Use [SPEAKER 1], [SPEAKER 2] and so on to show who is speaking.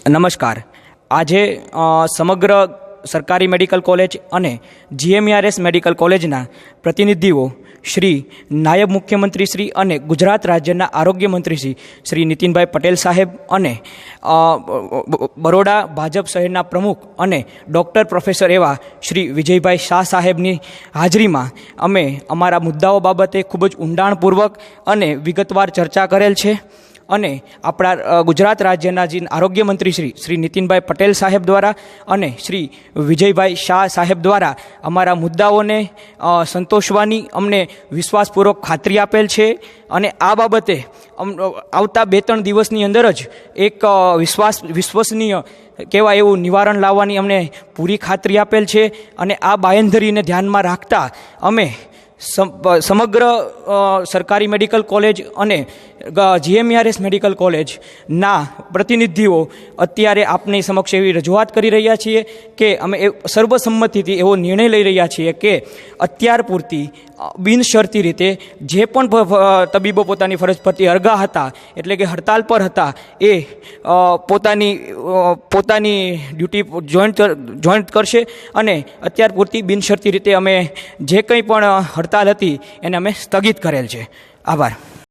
[SPEAKER 1] નમસ્કાર। આજે સમગ્ર સરકારી મેડિકલ કોલેજ અને GMERS મેડિકલ કોલેજના પ્રતિનિધિઓ શ્રી નાયબ મુખ્યમંત્રી શ્રી અને ગુજરાત રાજ્યના આરોગ્ય મંત્રી શ્રી નીતિનભાઈ પટેલ સાહેબ અને બરોડા ભાજપ શહેરના પ્રમુખ અને ડૉક્ટર પ્રોફેસર એવા શ્રી વિજયભાઈ શાહ સાહેબની હાજરીમાં અમે અમારા મુદ્દાઓ બાબતે ખૂબ જ ઊંડાણપૂર્વક અને વિગતવાર ચર્ચા કરેલ છે અને આપણા ગુજરાત રાજ્યના જે આરોગ્ય મંત્રી શ્રી નીતિનભાઈ પટેલ સાહેબ દ્વારા અને શ્રી વિજયભાઈ શાહ સાહેબ દ્વારા અમારા મુદ્દાઓને સંતોષવાની અમને વિશ્વાસપૂર્વક ખાતરી આપેલ છે અને આ બાબતે આવતા 2-3 દિવસની અંદર જ એક વિશ્વસનીય કહેવાય એવું નિવારણ લાવવાની અમને પૂરી ખાતરી આપેલ છે અને આ બાંયધરીને ધ્યાનમાં રાખતા અમે સમગ્ર સરકારી મેડિકલ કોલેજ અને GMERS મેડિકલ કોલેજના પ્રતિનિધિઓ અત્યારે આપની સમક્ષ એવી રજૂઆત કરી રહ્યા છીએ કે અમે સર્વસંમતિથી એવો નિર્ણય લઈ રહ્યા છીએ કે અત્યાર પૂરતી બિનશરતી રીતે જે પણ તબીબો પોતાની ફરજ પરથી અળગા હતા એટલે કે હડતાલ પર હતા એ પોતાની ડ્યુટી જોઈન્ટ કરશે અને અત્યાર પૂરતી બિનશરતી રીતે અમે જે કંઈ પણ હડતાલ હતી એને અમે સ્થગિત કરેલ છે। આભાર।